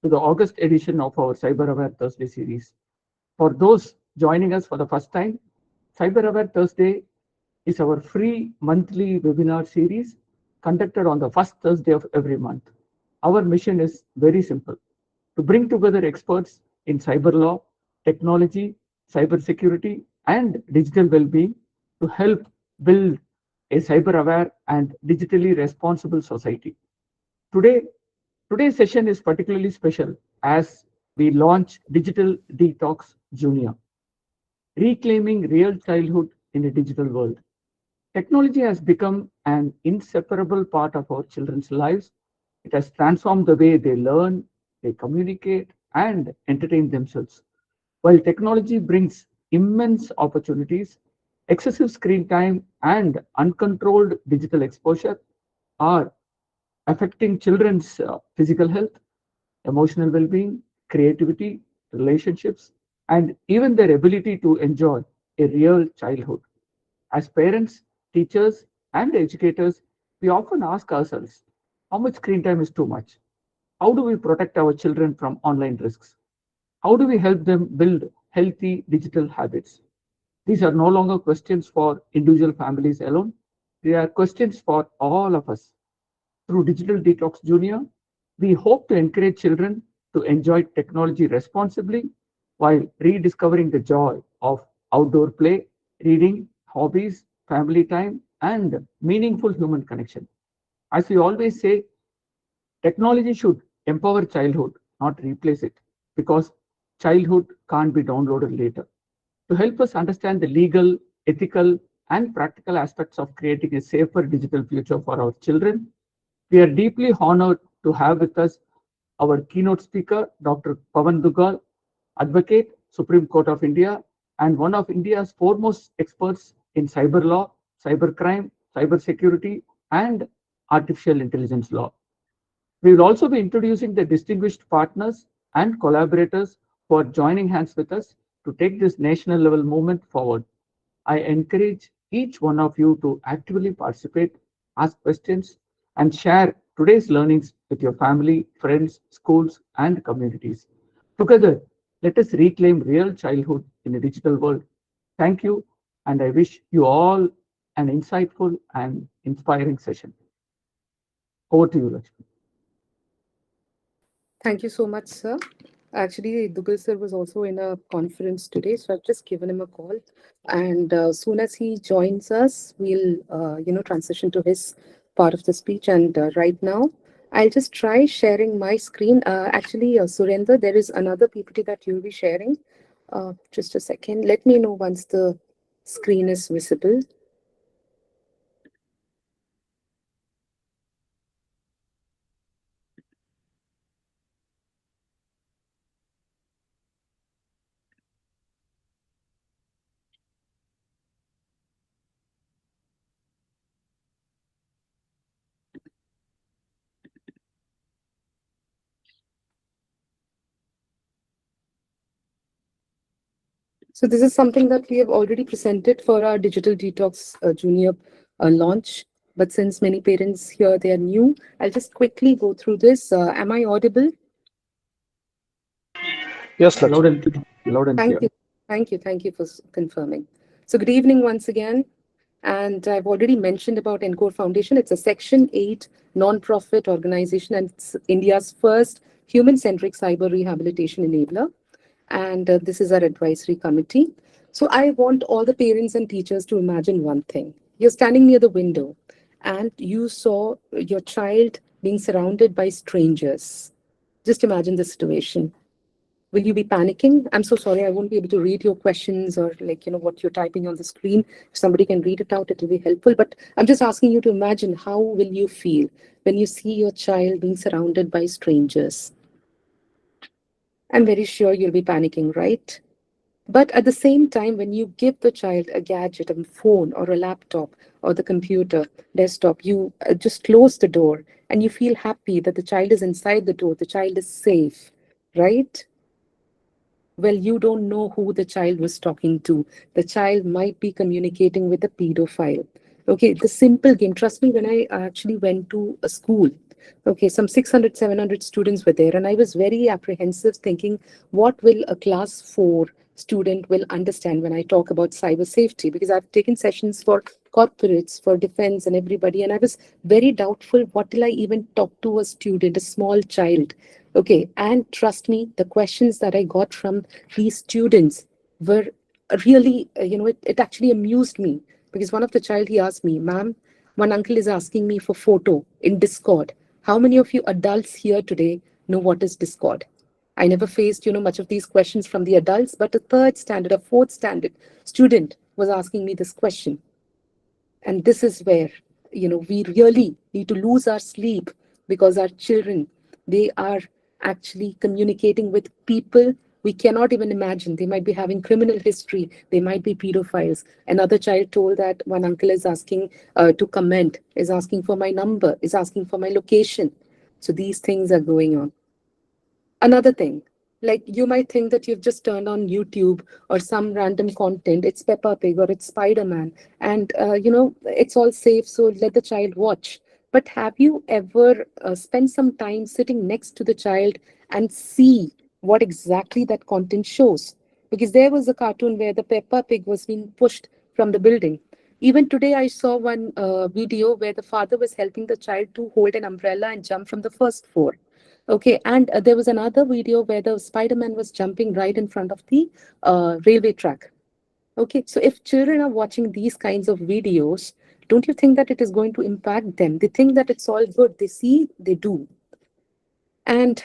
to the August edition of our Cyber Aware Thursday series. For those joining us for the first time, Cyber Aware Thursday is our free monthly webinar series conducted on the first Thursday of every month. Our mission is very simple: to bring together experts in cyber law, technology, cybersecurity, and digital well-being to help build a cyber-aware and digitally responsible society. Today, today's session is particularly special as we launch Digital Detox Junior, reclaiming real childhood in a digital world. Technology has become an inseparable part of our children's lives. It has transformed the way they learn, they communicate, and entertain themselves. While technology brings immense opportunities, excessive screen time and uncontrolled digital exposure are affecting children's physical health, emotional well being, creativity, relationships, and even their ability to enjoy a real childhood. As parents, teachers, and educators, we often ask ourselves how much screen time is too much? How do we protect our children from online risks? How do we help them build healthy digital habits? These are no longer questions for individual families alone. They are questions for all of us. Through Digital Detox Junior, we hope to encourage children to enjoy technology responsibly while rediscovering the joy of outdoor play, reading, hobbies, family time, and meaningful human connection. As we always say, technology should empower childhood, not replace it, because childhood can't be downloaded later. To help us understand the legal, ethical, and practical aspects of creating a safer digital future for our children, we are deeply honored to have with us our keynote speaker, Dr. Pavan Duggal, advocate, Supreme Court of India, and one of India's foremost experts in cyber law, cyber crime, cyber security, and artificial intelligence law. We will also be introducing the distinguished partners and collaborators who are joining hands with us to take this national level movement forward. I encourage each one of you to actively participate, ask questions, and share today's learnings with your family, friends, schools, and communities. Together, let us reclaim real childhood in a digital world. Thank you, and I wish you all an insightful and inspiring session. Over to you, Lakshmi. Thank you so much, sir. Actually, Duggal sir was also in a conference today, so I've just given him a call. And soon as he joins us, we'll, transition to his part of the speech. And right now, I'll just try sharing my screen. Actually, Surendra, there is another PPT that you'll be sharing. Just a second. Let me know once the screen is visible. So this is something that we have already presented for our Digital Detox Junior launch. But since many parents here, they are new, I'll just quickly go through this. Am I audible? Yes, Loud Lakshmi. and, loud and Thank clear. you. Thank you. Thank you for confirming. So good evening once again. And I've already mentioned about NCORE Foundation. It's a Section 8 non-profit organization and it's India's first human-centric cyber rehabilitation enabler. And this is our advisory committee. So I want all the parents and teachers to imagine one thing. You're standing near the window and you saw your child being surrounded by strangers. Just imagine the situation. Will you be panicking? I'm so sorry, I won't be able to read your questions or what you're typing on the screen. If somebody can read it out, it will be helpful. But I'm just asking you to imagine how will you feel when you see your child being surrounded by strangers? I'm very sure you'll be panicking, right? But at the same time, when you give the child a gadget, a phone or a laptop or the computer, desktop, you just close the door and you feel happy that the child is inside the door, the child is safe, right? Well, you don't know who the child was talking to. The child might be communicating with a pedophile. Okay, the simple game. Trust me, when I actually went to a school Okay, some 600, 700 students were there, and I was very apprehensive, thinking, what will a class 4 student will understand when I talk about cyber safety? Because I've taken sessions for corporates, for defense, and everybody, and I was very doubtful. What will I even talk to a student, a small child? Okay, and trust me, the questions that I got from these students were really, it actually amused me, because one of the child, he asked me, "Ma'am, one uncle is asking me for photo in Discord. How many of you adults here today know what is Discord?" I never faced, much of these questions from the adults, but a third standard, a fourth standard student was asking me this question. And this is where, we really need to lose our sleep, because our children, they are actually communicating with people we cannot even imagine. They might be having criminal history, they might be pedophiles. Another child told that one uncle is asking to comment, is asking for my number, is asking for my location. So these things are going on. Another thing, like, you might think that you've just turned on YouTube or some random content, it's Peppa Pig or it's Spider-Man, and it's all safe, so let the child watch. But have you ever spent some time sitting next to the child and see what exactly that content shows? Because there was a cartoon where the Peppa Pig was being pushed from the building. Even today, I saw one video where the father was helping the child to hold an umbrella and jump from the first floor. Okay, and there was another video where the Spider-Man was jumping right in front of the railway track. Okay, so if children are watching these kinds of videos, don't you think that it is going to impact them? They think that it's all good. They see, they do. And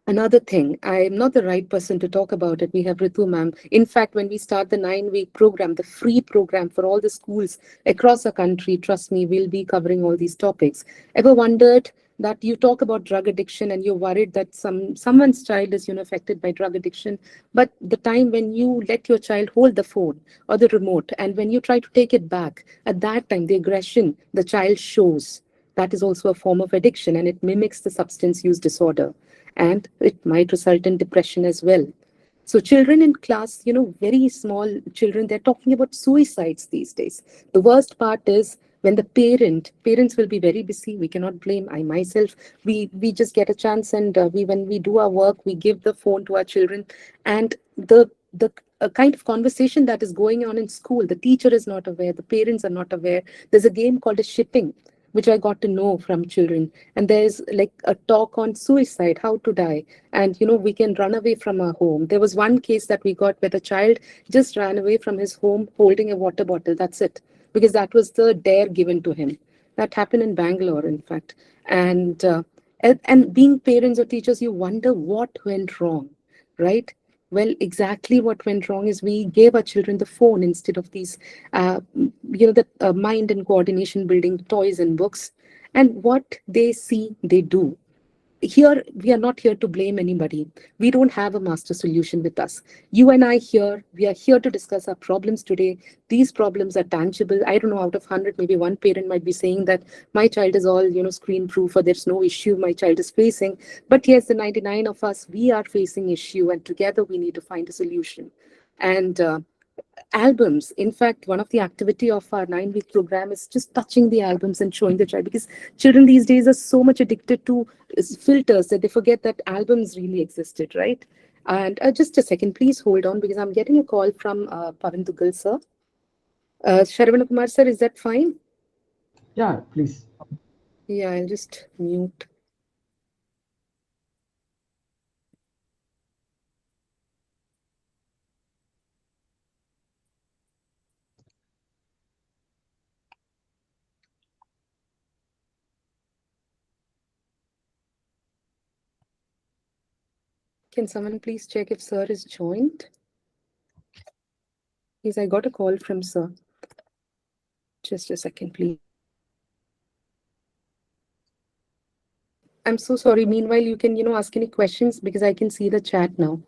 another thing, I'm not the right person to talk about it. We have Ritu ma'am. In fact, when we start the 9-week program, the free program for all the schools across the country, trust me, we'll be covering all these topics. Ever wondered that you talk about drug addiction and you're worried that someone's child is affected by drug addiction, but the time when you let your child hold the phone or the remote, and when you try to take it back, at that time the aggression the child shows, that is also a form of addiction, and it mimics the substance use disorder, and it might result in depression as well. So children in class, very small children, they're talking about suicides these days. The worst part is when the parents will be very busy. We cannot blame. I myself, we just get a chance, and we when we do our work, we give the phone to our children, and the kind of conversation that is going on in school, the teacher is not aware, the parents are not aware. There's a game called a shipping, which I got to know from children. And there's like a talk on suicide, how to die. And, we can run away from our home. There was one case that we got where the child just ran away from his home holding a water bottle. That's it. Because that was the dare given to him. That happened in Bangalore, in fact. And being parents or teachers, you wonder what went wrong, right? Well, exactly what went wrong is we gave our children the phone instead of these, the mind and coordination building toys and books. And what they see, they do. Here, we are not here to blame anybody. We don't have a master solution with us. You and I here, we are here to discuss our problems today. These problems are tangible. I don't know, out of 100, maybe one parent might be saying that my child is all, screen proof, or there's no issue my child is facing. But yes, the 99 of us, we are facing issue, and together we need to find a solution. And albums, in fact, one of the activity of our 9-week program is just touching the albums and showing the child, because children these days are so much addicted to filters that they forget that albums really existed, right? And just a second, please hold on, because I'm getting a call from Pavan Duggal sir. Sharavana Kumar sir, is that fine? Yeah, please. Yeah, I'll just mute. Can someone please check if sir is joined? Yes, I got a call from sir. Just a second, please. I'm so sorry. Meanwhile, you can, ask any questions, because I can see the chat now.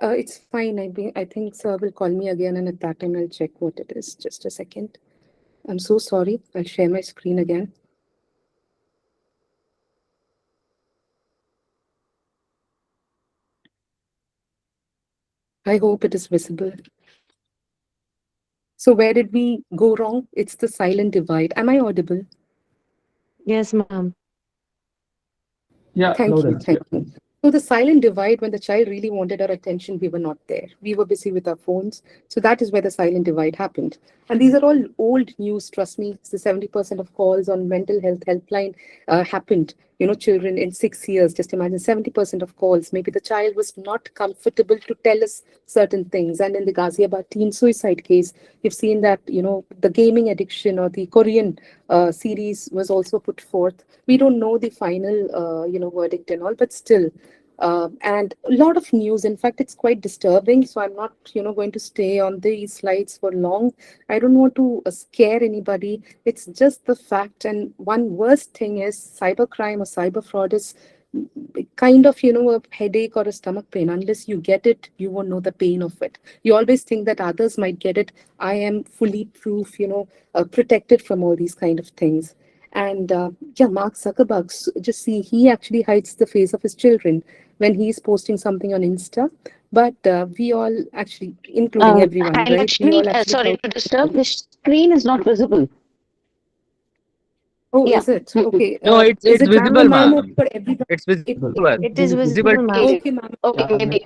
It's fine. I think sir will call me again, and at that time I'll check what it is. Just a second. I'm so sorry. I'll share my screen again. I hope it is visible. So where did we go wrong? It's the silent divide. Am I audible? Yes, ma'am. Yeah, Thank loud you. and clear. Thank you. So the silent divide, when the child really wanted our attention, we were not there. We were busy with our phones. So that is where the silent divide happened. And these are all old news, trust me. The 70% of calls on mental health helpline happened. Children in 6 years, just imagine 70% of calls. Maybe the child was not comfortable to tell us certain things. And in the Ghaziabad teen suicide case, you've seen that, the gaming addiction or the Korean series was also put forth. We don't know the final, verdict and all, but still, and a lot of news. In fact, it's quite disturbing. So I'm not, going to stay on these slides for long. I don't want to scare anybody. It's just the fact. And one worst thing is cybercrime or cyber fraud is kind of, a headache or a stomach pain. Unless you get it, you won't know the pain of it. You always think that others might get it. I am fully proof, protected from all these kind of things. And yeah, Mark Zuckerberg, just see, he actually hides the face of his children when he's posting something on Insta. But we all actually, including everyone, Hi, right? We Lakshmi. all actually Sorry doubt. to disturb. The screen is not visible. Oh, Yeah. is it? Okay. No, Is it's it visible, visible Ma'am, now ma'am. for everybody? It's It, visible to it, us. it It is is Visible visible, to ma'am. you. okay, ma'am. Okay, yeah, maybe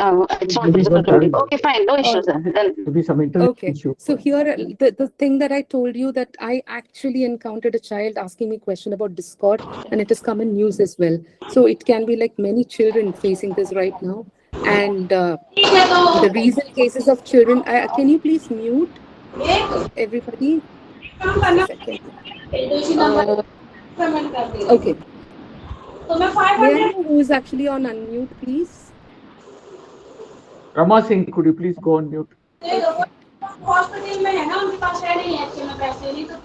it's not maybe visible one to you. time, Okay, fine. No All issues then. maybe some internet Okay. issue. So here, the thing that I told you, that I actually encountered a child asking me question about Discord, and it has come in news as well. So it can be like many children facing this right now. And the recent cases of children, can you please mute everybody? Just a second. Uh, okay. May I know who is actually on unmute, please? Rama Singh, could you please go on mute? Okay.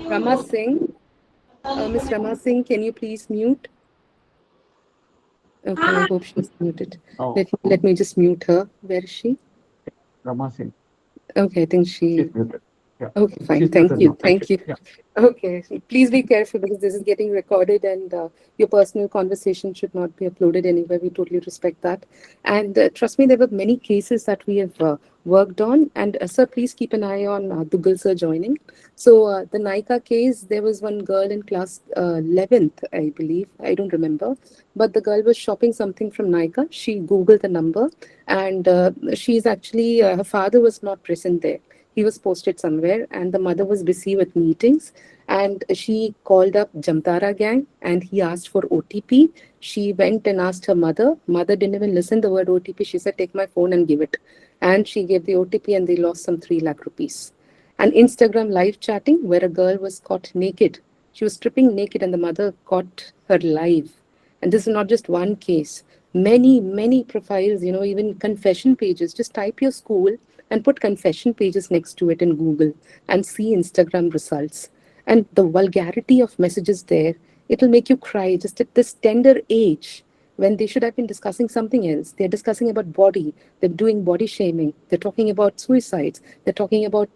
Rama Singh. Miss Rama Singh, can you please mute? Okay, I hope she's muted. Oh, Let me just mute her. Where is she? Rama Singh, Okay, I think she's she. muted. Yeah, Okay, fine. she's Thank muted you. now. Thank you. Thank you. Yeah. Okay, so please be careful because this is getting recorded, and your personal conversation should not be uploaded anywhere. We totally respect that. And trust me, there were many cases that we have worked on. And sir, please keep an eye on Duggal sir joining. So the Nika case, there was one girl in class 11th, I believe. I don't remember. But the girl was shopping something from Nika. She Googled the number, and she's actually, her father was not present there. He was posted somewhere, and the mother was busy with meetings. And she called up Jamtara gang, and he asked for OTP. She went and asked her mother. Mother didn't even listen the word OTP. She said, "Take my phone and give it." And she gave the OTP, and they lost some 3 lakh rupees. And Instagram live chatting, where a girl was caught naked. She was stripping naked, and the mother caught her live. And this is not just one case. Many, many profiles, even confession pages. Just type your school and put confession pages next to it in Google and see Instagram results. And the vulgarity of messages there, it'll make you cry just at this tender age when they should have been discussing something else. They're discussing about body, they're doing body shaming, they're talking about suicides, they're talking about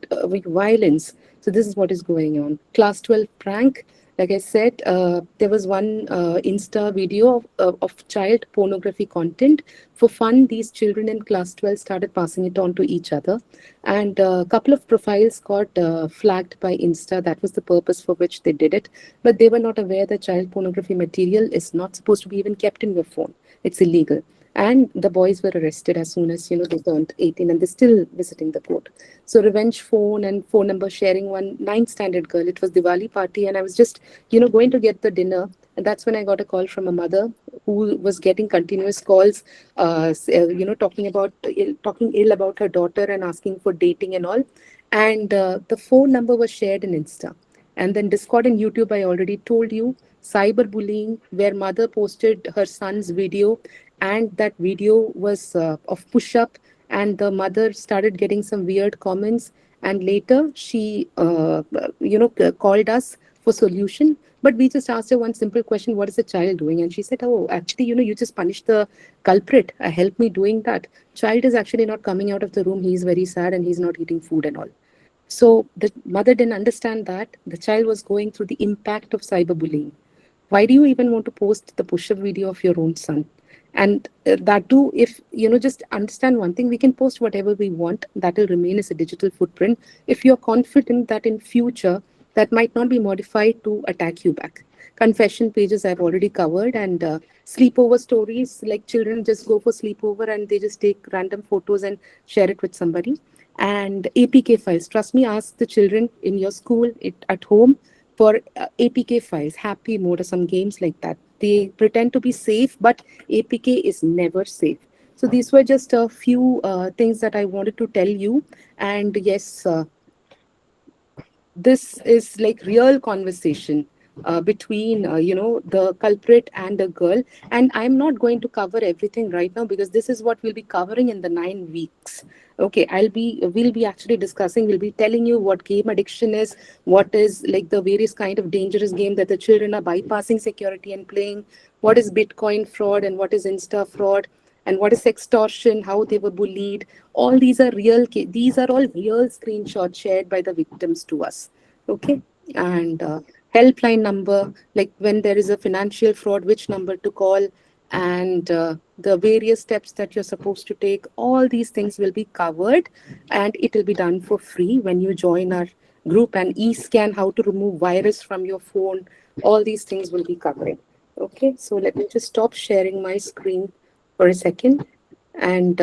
violence. So this is what is going on. Class 12 prank. Like I said, there was one Insta video of child pornography content. For fun, these children in class 12 started passing it on to each other. And a couple of profiles got flagged by Insta. That was the purpose for which they did it. But they were not aware that child pornography material is not supposed to be even kept in your phone. It's illegal. And the boys were arrested as soon as they turned 18, and they're still visiting the court. So revenge phone and phone number sharing. One ninth standard girl, it was Diwali party, and I was just going to get the dinner, and that's when I got a call from a mother who was getting continuous calls, talking ill about her daughter and asking for dating and all. And the phone number was shared in Insta. And then Discord and YouTube, I already told you. Cyberbullying, where mother posted her son's video, and that video was of push-up, and the mother started getting some weird comments. And later she called us for solution. But we just asked her one simple question: what is the child doing? And she said, oh, actually, you just punished the culprit. Help me doing that. Child is actually not coming out of the room. He's very sad and he's not eating food and all. So the mother didn't understand that the child was going through the impact of cyberbullying. Why do you even want to post the push-up video of your own son? And that too, if just understand one thing, we can post whatever we want. That will remain as a digital footprint. If you're confident that in future that might not be modified to attack you back. Confession pages I've already covered, and sleepover stories, like children just go for sleepover and they just take random photos and share it with somebody. And APK files. Trust me, ask the children in your school, at home, for APK files, happy mode, or some games like that. They pretend to be safe, but APK is never safe. So these were just a few things that I wanted to tell you. And yes, this is like real conversation between the culprit and the girl. And I'm not going to cover everything right now because this is what we'll be covering in the 9 weeks. Okay, we'll be actually discussing, we'll be telling you what game addiction is, what is like the various kind of dangerous game that the children are bypassing security and playing, what is Bitcoin fraud and what is Insta fraud, and what is extortion, how they were bullied. All these are these are all real screenshots shared by the victims to us. Okay. And helpline number, like when there is a financial fraud, which number to call, and the various steps that you're supposed to take, all these things will be covered, and it will be done for free when you join our group. And e-scan, how to remove virus from your phone, all these things will be covering. Okay, so let me just stop sharing my screen for a second, and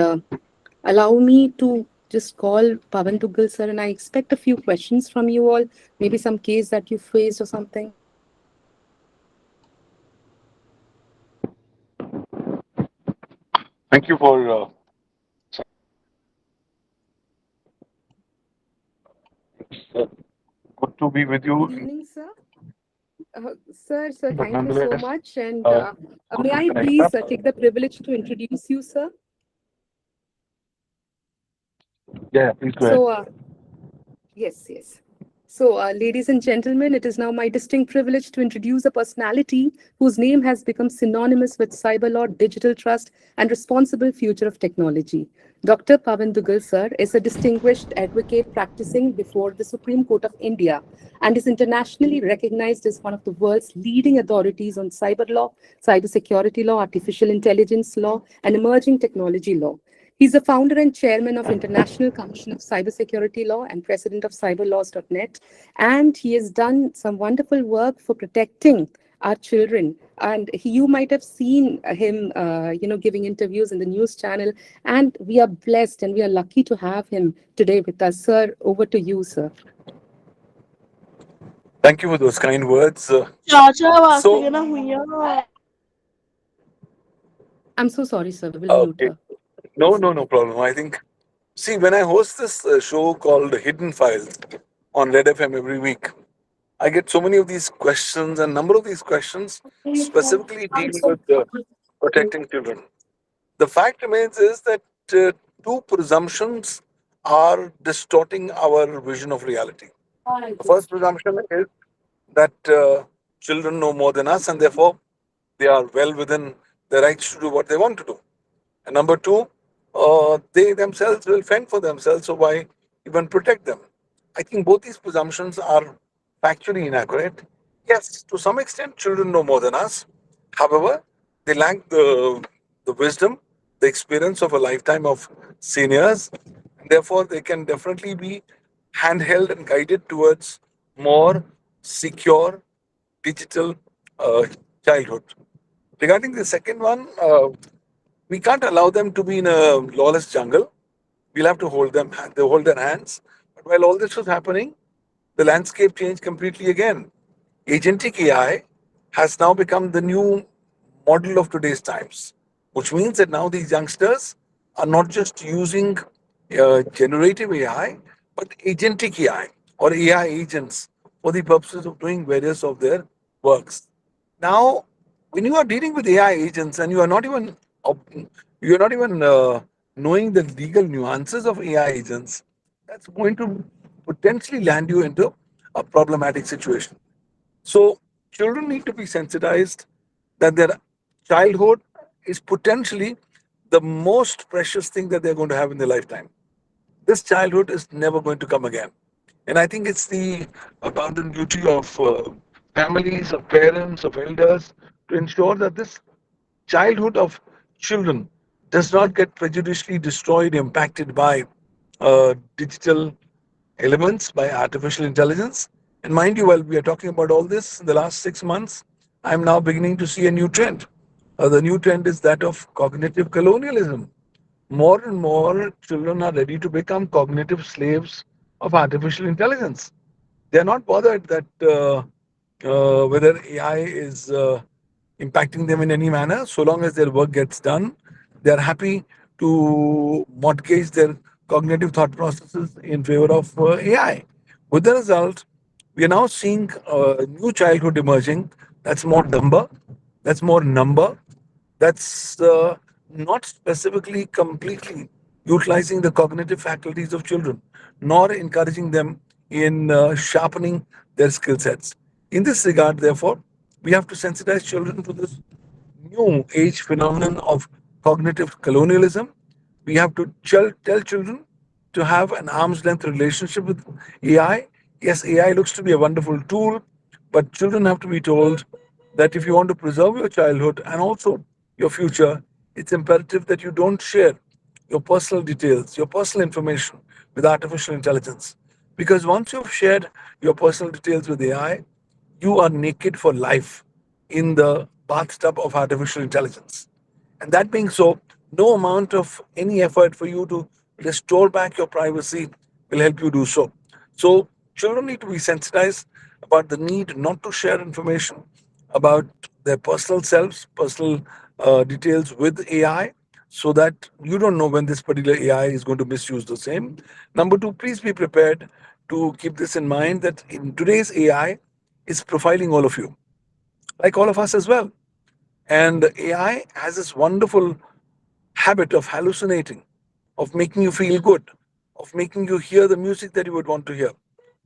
allow me to just call Pavan Duggal sir, and I expect a few questions from you all, maybe some case that you faced or something. Thank you for it's good to be with Good you. evening, sir. Sir, But thank you so nonetheless, much. And may good to I connect up. please take the privilege to introduce you, sir? Yeah, please go ahead. So, yes, yes. So, ladies and gentlemen, it is now my distinct privilege to introduce a personality whose name has become synonymous with cyber law, digital trust, and responsible future of technology. Dr. Pavan Duggal, sir, is a distinguished advocate practicing before the Supreme Court of India and is internationally recognized as one of the world's leading authorities on cyber law, cyber security law, artificial intelligence law, and emerging technology law. He's the founder and chairman of International Commission of Cybersecurity Law and president of cyberlaws.net. And he has done some wonderful work for protecting our children. And you might have seen him, giving interviews in the news channel. And we are blessed and we are lucky to have him today with us. Sir, over to you, sir. Thank you for those kind words. So, I'm so sorry, sir. We'll mute okay, her. no problem. I think, see, when I host this show called Hidden Files on Red FM every week, I get so many of these questions, and number of these questions specifically deal with protecting children. The fact remains is that two presumptions are distorting our vision of reality. The first presumption is that children know more than us, and therefore they are well within their rights to do what they want to do. And number two, they themselves will fend for themselves, so why even protect them? I think both these presumptions are factually inaccurate. Yes, to some extent, children know more than us. However, they lack the wisdom, the experience of a lifetime of seniors. Therefore, they can definitely be handheld and guided towards more secure digital uh, childhood. Regarding the second one, we can't allow them to be in a lawless jungle. We'll have to hold their hands. But while all this was happening, the landscape changed completely again. Agentic AI has now become the new model of today's times, which means that now these youngsters are not just using generative AI, but agentic AI or AI agents for the purposes of doing various of their works. Now, when you are dealing with AI agents and you're not even knowing the legal nuances of AI agents, that's going to potentially land you into a problematic situation. So children need to be sensitized that their childhood is potentially the most precious thing that they're going to have in their lifetime. This childhood is never going to come again. And I think it's the abundant duty of families, of parents, of elders to ensure that this childhood of children does not get prejudicially destroyed, impacted by digital elements, by artificial intelligence. And mind you, while we are talking about all this in the last 6 months, I'm now beginning to see a new trend. The new trend is that of cognitive colonialism. More and more children are ready to become cognitive slaves of artificial intelligence. They're not bothered that whether AI is impacting them in any manner, so long as their work gets done. They're happy to mortgage their cognitive thought processes in favor of AI. With the result, we are now seeing a new childhood emerging that's more number, that's more number, that's not specifically completely utilizing the cognitive faculties of children, nor encouraging them in sharpening their skill sets. In this regard, therefore, we have to sensitize children to this new age phenomenon of cognitive colonialism. We have to tell children to have an arm's length relationship with AI. Yes, AI looks to be a wonderful tool, but children have to be told that if you want to preserve your childhood and also your future, it's imperative that you don't share your personal details, your personal information with artificial intelligence. Because once you've shared your personal details with AI, you are naked for life in the bathtub of artificial intelligence. And that being so, no amount of any effort for you to restore back your privacy will help you do so. So, children need to be sensitized about the need not to share information about their personal selves, personal details with AI, so that you don't know when this particular AI is going to misuse the same. Number two, please be prepared to keep this in mind that in today's AI is profiling all of you, like all of us as well. And AI has this wonderful habit of hallucinating, of making you feel good, of making you hear the music that you would want to hear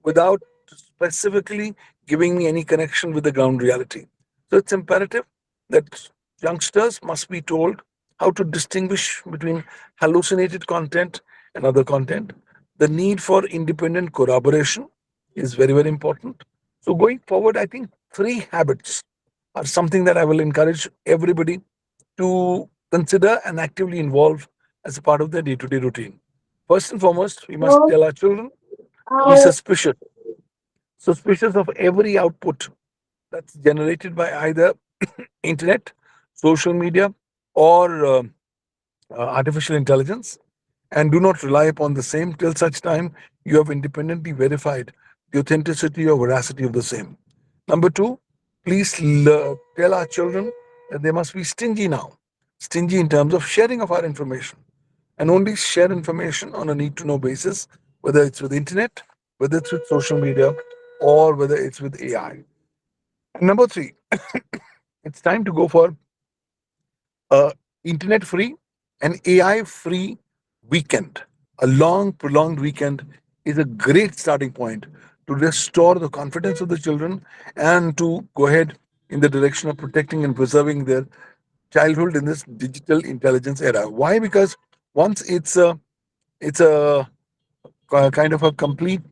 without specifically giving me any connection with the ground reality. So it's imperative that youngsters must be told how to distinguish between hallucinated content and other content. The need for independent corroboration is very, very important. So going forward, I think three habits are something that I will encourage everybody to consider and actively involve as a part of their day to day routine. First and foremost, we must tell our children be suspicious of every output that's generated by either internet, social media, or artificial intelligence, and do not rely upon the same till such time you have independently verified the authenticity or veracity of the same. Number two, please tell our children that they must be stingy now, stingy in terms of sharing of our information, and only share information on a need to know basis, whether it's with internet, whether it's with social media, or whether it's with AI. And number three, it's time to go for a internet free and AI free weekend. A long, prolonged weekend is a great starting point to restore the confidence of the children and to go ahead in the direction of protecting and preserving their childhood in this digital intelligence era. Why? Because once it's a kind of a complete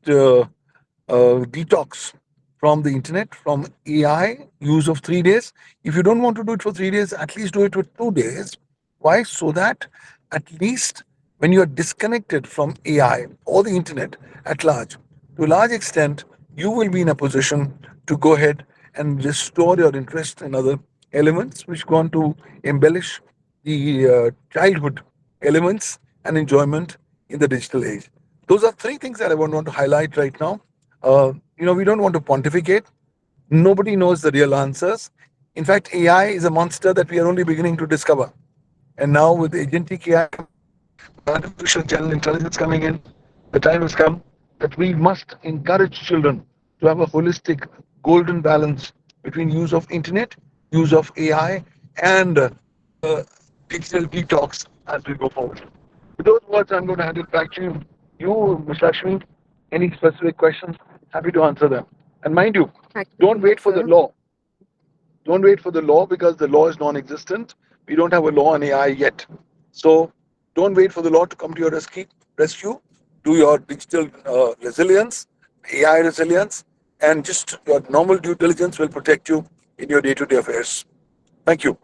detox from the internet, from AI use of 3 days. If you don't want to do it for 3 days, at least do it for 2 days. Why? So that at least when you are disconnected from AI or the internet at large, to a large extent, you will be in a position to go ahead and restore your interest in other elements which go on to embellish the childhood elements and enjoyment in the digital age. Those are three things that I want to highlight right now. We don't want to pontificate. Nobody knows the real answers. In fact, AI is a monster that we are only beginning to discover. And now with Agentic AI coming in, with artificial general intelligence coming in, the time has come that we must encourage children to have a holistic golden balance between use of internet, use of AI, and digital detox as we go forward. With those words, I'm going to hand it back to you, Ms. Lakshmi. Any specific questions? Happy to answer them. And mind you, Thank you so Don't much, wait for the sir. law. Don't wait for the law because the law is non-existent. We don't have a law on AI yet. So don't wait for the law to come to your rescue. Do your digital resilience, AI resilience, and just your normal due diligence will protect you in your day-to-day affairs. Thank you.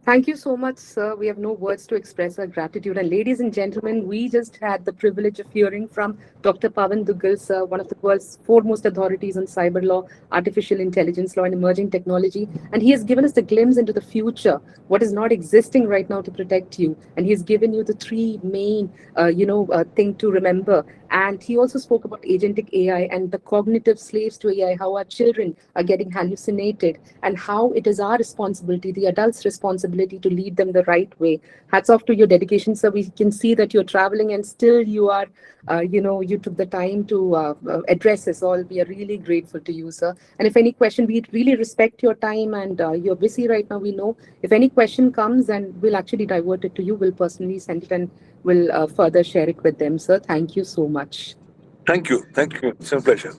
Thank you so much, sir. We have no words to express our gratitude. And ladies and gentlemen, we just had the privilege of hearing from Dr. Pavan Duggal, sir, one of the world's foremost authorities on cyber law, artificial intelligence law, and emerging technology. And he has given us a glimpse into the future, what is not existing right now to protect you. And he has given you the three main, thing to remember. And he also spoke about agentic AI and the cognitive slaves to AI, how our children are getting hallucinated, and how it is our responsibility, the adults' responsibility, to lead them the right way. Hats off to your dedication, sir. We can see that you're traveling and still you are, you took the time to address us all. We are really grateful to you, sir. And if any question, we really respect your time, and you're busy right now, we know. If any question comes, and we'll actually divert it to you, we'll personally send it and we'll further share it with them, sir. Thank you so much. Thank you. Thank you. It's a pleasure.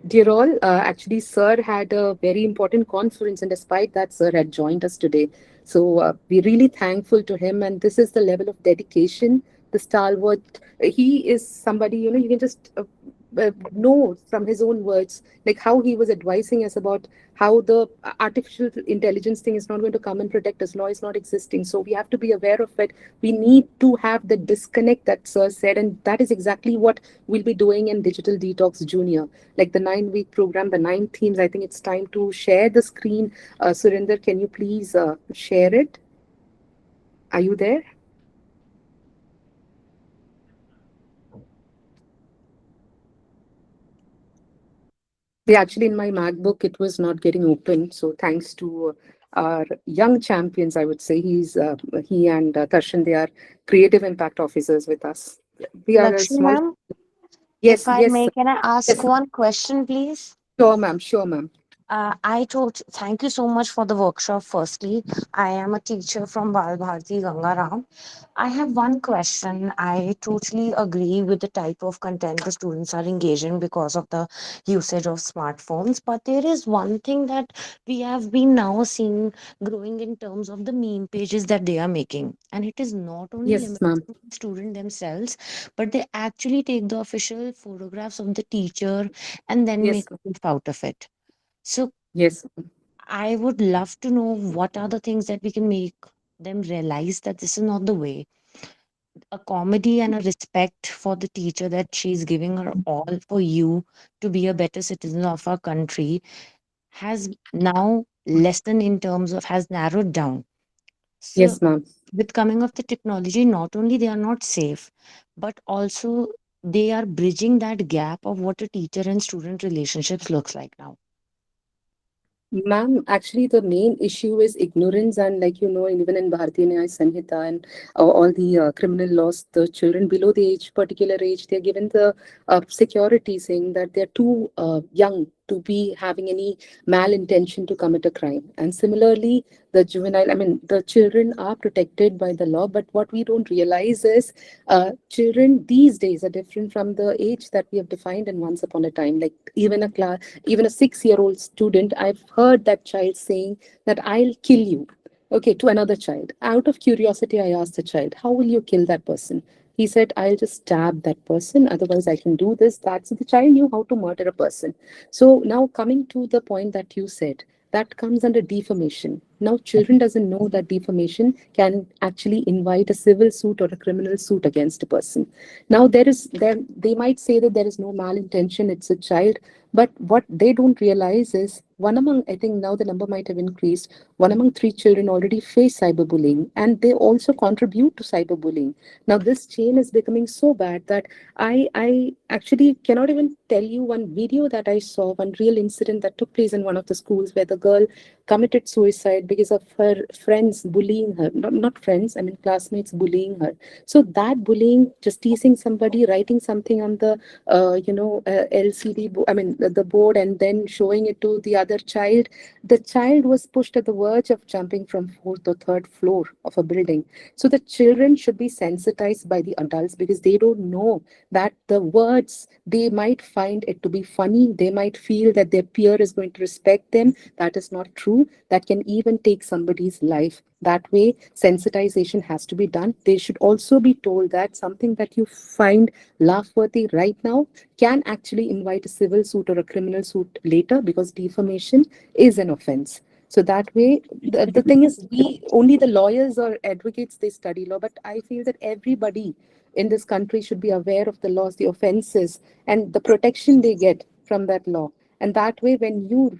Dear all, actually, Sir had a very important conference, and despite that, Sir had joined us today. So we're really thankful to him, and this is the level of dedication, the stalwart. He is somebody, you can just know from his own words, like how he was advising us about how the artificial intelligence thing is not going to come and protect us. Law is not existing. So we have to be aware of it. We need to have the disconnect that Sir said, and that is exactly what we'll be doing in Digital Detox Junior, like the 9-week program, the 9 themes. I think it's time to share the screen. Surinder, can you please share it? Are you there? Yeah, actually, in my MacBook, it was not getting open. So thanks to our young champions, I would say he and Tarshan, they are creative impact officers with us. We are a Lakshmi small. ma'am, if Yes, I yes, may, can I ask yes. one question, please? Sure, ma'am. Sure, ma'am. Thank you so much for the workshop. Firstly, I am a teacher from Bal Bharati Gangaram. I have one question. I totally agree with the type of content the students are engaging because of the usage of smartphones. But there is one thing that we have been now seeing growing in terms of the meme pages that they are making. And it is not only Yes, limited ma'am. to the student themselves, but they actually take the official photographs of the teacher and then make Yes, a gif out of it. So yes. I would love to know what are the things that we can make them realize that this is not the way. A comedy and a respect for the teacher that she's giving her all for you to be a better citizen of our country has now lessened in terms of has narrowed down. So Yes, ma'am. with coming of the technology, not only they are not safe, but also they are bridging that gap of what a teacher and student relationships looks like now. Ma'am, actually, the main issue is ignorance, and even in Bharatiya Nyaya Sanhita and all the criminal laws, the children below the particular age, they're given the security saying that they're too young to be having any malintention to commit a crime. And similarly, the children are protected by the law, but what we don't realize is children these days are different from the age that we have defined in once upon a time. Like even a 6-year-old student, I've heard that child saying that I'll kill you. Okay, to another child. Out of curiosity, I asked the child, how will you kill that person? He said, I'll just stab that person, otherwise I can do this. That's the child knew how to murder a person. So now coming to the point that you said, that comes under defamation. Now children doesn't know that defamation can actually invite a civil suit or a criminal suit against a person. Now there they might say that there is no malintention, it's a child, but what they don't realize is one among, I think now the number might have increased, one among 3 children already face cyberbullying, and they also contribute to cyberbullying. Now this chain is becoming so bad that I actually cannot even tell you one video that I saw, one real incident that took place in one of the schools where the girl committed suicide because of her friends bullying her. Not friends, I mean classmates bullying her. So that bullying, just teasing somebody, writing something on the LCD, the board, and then showing it to the other child. The child was pushed at the verge of jumping from fourth or third floor of a building. So the children should be sensitized by the adults, because they don't know that the words, they might find it to be funny. They might feel that their peer is going to respect them. That is not true. That can even take somebody's life. That way, sensitization has to be done. They should also be told that something that you find laugh-worthy right now can actually invite a civil suit or a criminal suit later, because defamation is an offense. So that way, the thing is, we only the lawyers or advocates, they study law, but I feel that everybody in this country should be aware of the laws, the offenses, and the protection they get from that law. And that way, when you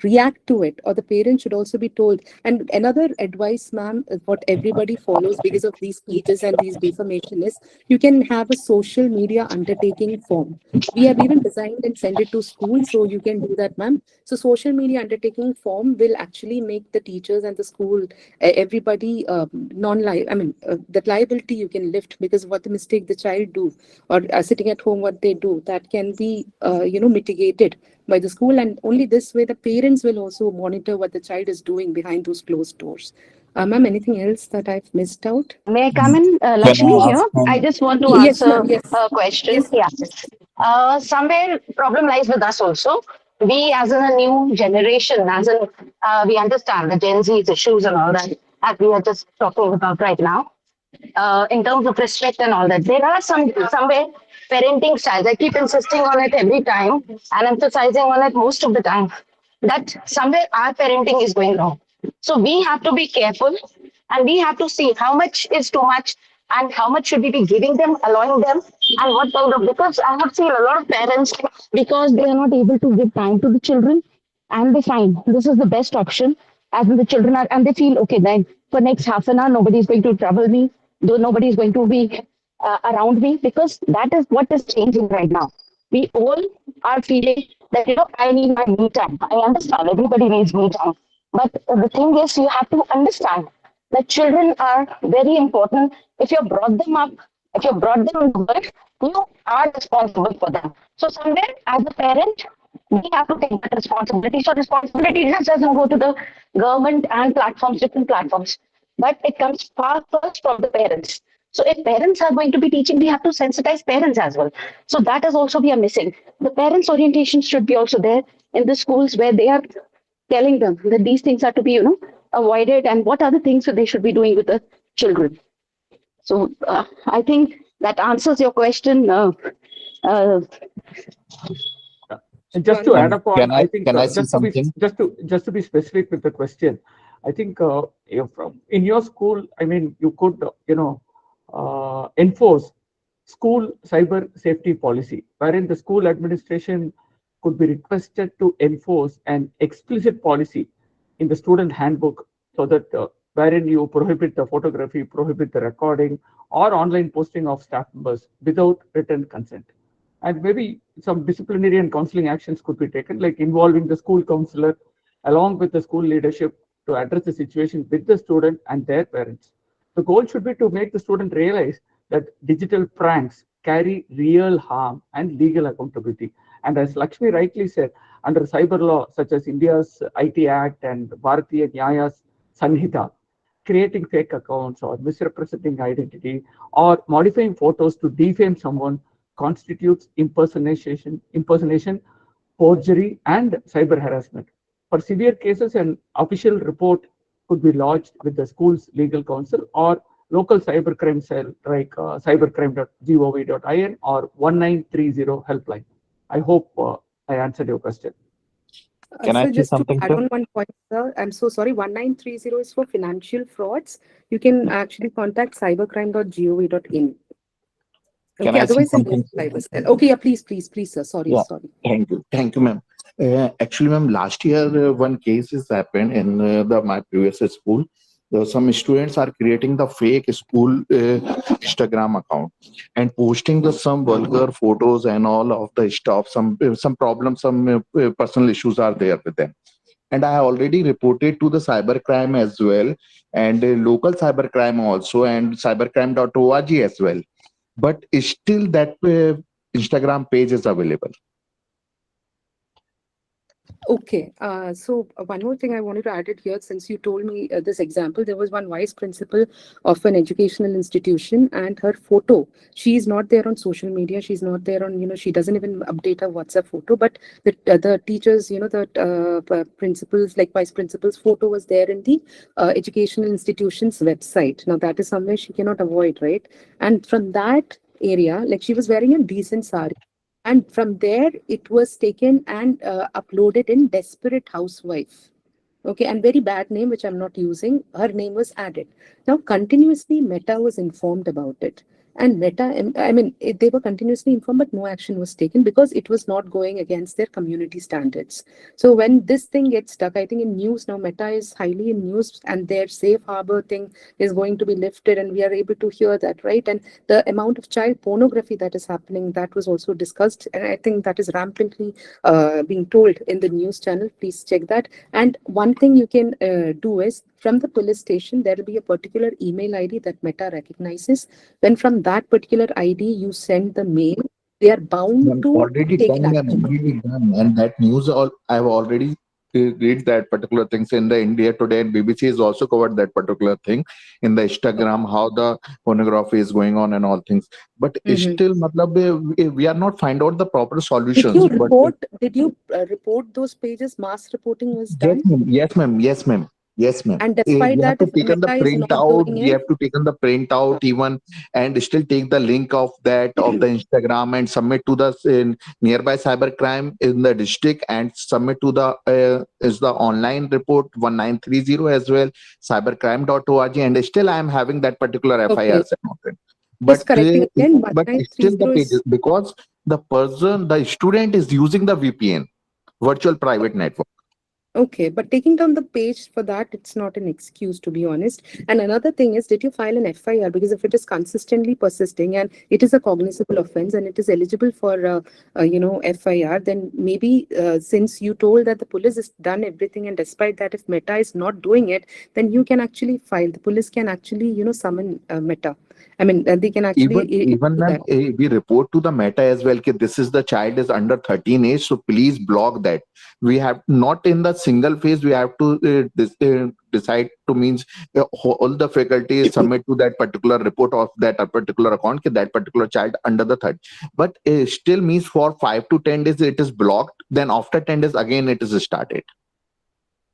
react to it, or the parent should also be told. And another advice, ma'am, what everybody follows because of these pages and these defamation is, you can have a social media undertaking form. We have even designed and sent it to school, so you can do that, ma'am. So social media undertaking form will actually make the teachers and the school, everybody, non-liable. That liability you can lift, because what the mistake the child do, or sitting at home, what they do, that can be, mitigated by the school. And only this way, the parents will also monitor what the child is doing behind those closed doors. Ma'am, anything else that I've missed out? May I come in, Can Lakshmi, I here? ask I just want to Yes, ma'am. answer Yes. a question. Yes, ma'am. Yeah. Somewhere problem lies with us also. We, as in a new generation, as in we understand the Gen Z's issues and all that, as we are just talking about right now, in terms of respect and all that. There are somewhere parenting styles. I keep insisting on it every time and emphasizing on it most of the time, that somewhere our parenting is going wrong. So we have to be careful, and we have to see how much is too much and how much should we be giving them, allowing them, and what kind of, because I have seen a lot of parents, because they are not able to give time to the children, and they find this is the best option, as in the children are, and they feel okay, then for next half an hour nobody is going to trouble me, though nobody is going to be around me, because that is what is changing right now. We all are feeling that, I need my me time. I understand everybody needs me time, but the thing is, you have to understand that children are very important. If you brought them up, if you brought them in the world, you are responsible for them. So somewhere, as a parent, we have to take that responsibility. So responsibility just doesn't go to the government and platforms, different platforms, but it comes far first from the parents. So if parents are going to be teaching, we have to sensitize parents as well. So that is also we are missing. The parents' orientation should be also there in the schools, where they are telling them that these things are to be, avoided, and what are the things that they should be doing with the children. So I think that answers your question. Uh, And just to add up on, can I think I say something? just to be specific with the question, I think from in your school, I mean, you could enforce school cyber safety policy, wherein the school administration could be requested to enforce an explicit policy in the student handbook, so that wherein you prohibit the photography, prohibit the recording or online posting of staff members without written consent. And maybe some disciplinary and counseling actions could be taken, like involving the school counselor along with the school leadership to address the situation with the student and their parents. The goal should be to make the student realize that digital pranks carry real harm and legal accountability. And as Lakshmi rightly said, under cyber law, such as India's IT Act and Bharatiya Nyaya's Sanhita, creating fake accounts or misrepresenting identity or modifying photos to defame someone constitutes impersonation, forgery, and cyber harassment. For severe cases, an official report could be lodged with the school's legal counsel or local cybercrime cell like cybercrime.gov.in or 1930 helpline. I hope I answered your question. Can I So say just to something, add sir? on one point, sir, I'm so sorry. 1930 is for financial frauds. You can actually contact cybercrime.gov.in. Can Okay, I say otherwise in something? cyber cell. Okay, yeah, please, sir. Sorry, Yeah, sorry. thank you, ma'am. Actually, ma'am, last year one case has happened in my previous school. Some students are creating the fake school Instagram account and posting the some vulgar photos and all of the stuff. Some problems, some personal issues are there with them. and I already reported to the cybercrime as well, and local cybercrime also, and cybercrime.org as well. But still, that Instagram page is available. Okay, so one more thing I wanted to add it here, since you told me this example, there was one vice principal of an educational institution, and her photo, she's not there on social media, she's not there on, she doesn't even update her WhatsApp photo, but the teachers, the principals, like vice principal's photo was there in the educational institution's website. Now that is somewhere she cannot avoid, right? And from that area, like she was wearing a decent sari, and from there it was taken and uploaded in Desperate Housewife. Okay, and very bad name which I'm not using, her name was added. Now continuously Meta was informed about it, and Meta, I mean, they were continuously informed, but no action was taken because it was not going against their community standards. So when this thing gets stuck, I think in news now, Meta is highly in news, and their safe harbor thing is going to be lifted, and we are able to hear that, right? And the amount of child pornography that is happening, that was also discussed, and I think that is rampantly being told in the news channel. Please check that. And one thing you can do is, from the police station there will be a particular email ID that Meta recognizes. Then from that particular ID you send the mail, they are bound Ma'am, to already take done, it ma'am, action. already done. And that news, all I've already read that particular things in the India Today, and BBC has also covered that particular thing in the Instagram, how the pornography is going on and all things. But Mhm. still, matlab, we are not find out the proper Did you solutions. But report? Did you report those pages? Mass reporting was yes, done, ma'am. Yes, ma'am. Yes, ma'am. Yes, ma'am. and despite We have that, to if take the Meta is print not out. doing We it, have to take the print out even, and still take the link of that of the Instagram and submit to the nearby cybercrime in the district, and submit to the is the online report 1930 as well, cybercrime.org. And still, I am having that particular FIR okay, submitted. just But correcting again, but still the 1930 pages, is because the student is using the VPN, virtual private network. okay, but taking down the page for that, it's not an excuse, to be honest. And another thing is, did you file an FIR? Because if it is consistently persisting and it is a cognizable offense and it is eligible for, FIR, then maybe since you told that the police has done everything, and despite that, if Meta is not doing it, then you can actually file. The police can actually, summon Meta. I mean, they can actually Even do ma'am, that. we report to the Meta as well that this is the child is under 13 age, so please block that. We have not in the single phase. We have to decide to means all the faculty submit to that particular report of that particular account that particular child under the third. But still means for 5 to 10 days it is blocked. Then after 10 days again it is started.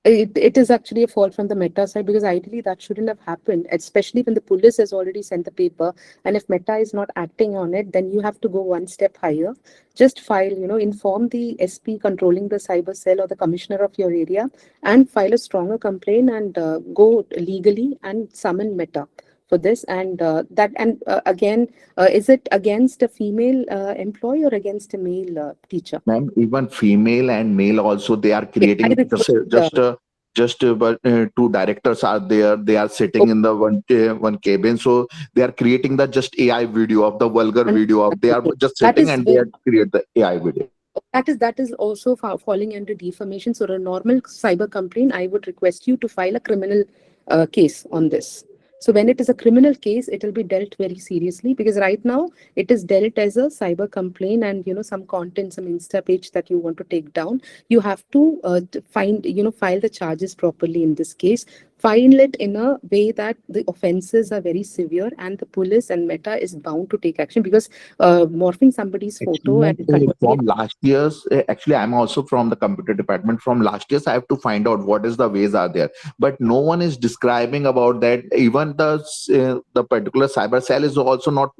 It is actually a fault from the Meta side, because ideally that shouldn't have happened, especially when the police has already sent the paper. And if Meta is not acting on it, then you have to go one step higher. Just file, inform the SP controlling the cyber cell or the commissioner of your area, and file a stronger complaint, and go legally and summon Meta for this. And again, is it against a female employee or against a male teacher? Ma'am, even female and male also, they are Okay, I creating request. but two directors are there. They are sitting in the one cabin, so they are creating the just AI video of the vulgar video of, they are just That sitting is and they very, are create the AI video. that is also falling under defamation. So a normal cyber complaint, I would request you to file a criminal case on this. So when it is a criminal case, it will be dealt very seriously, because right now it is dealt as a cyber complaint, and some content, some Insta page that you want to take down, you have to find, file the charges properly in this case. File it in a way that the offenses are very severe, and the police and Meta is bound to take action, because morphing somebody's Actually, photo ma'am, and converting from it. last year's, actually, I'm also from the computer department. From last year's, I have to find out what is the ways are there, but no one is describing about that. Even the particular cyber cell is also not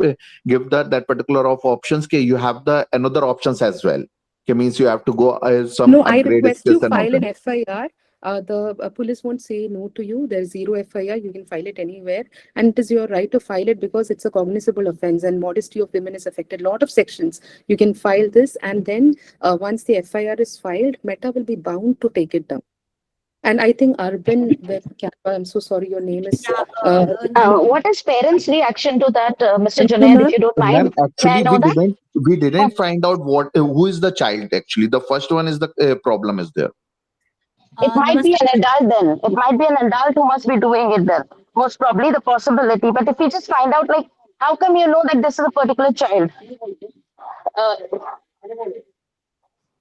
give that particular of options. Okay, you have the another options as well. Okay, means you have to go some No, I upgrade request you skills and all file an that. FIR. The police won't say no to you. There's zero FIR. You can file it anywhere, and it is your right to file it, because it's a cognizable offense and modesty of women is affected. Lot of sections. You can file this, and then once the FIR is filed, Meta will be bound to take it down. And I think Urban Web Canva, I'm so sorry, your name is. What is parents' reaction to that, Mr. Junaid, Ma'am, if you don't mind? Ma'am, May I actually, know that? we didn't find out what who is the child. Actually, the first one is the problem is there. It might be Namaste. an adult then. It might be an adult who must be doing it then. Most probably the possibility. But if you just find out, like, how come you know that this is a particular child?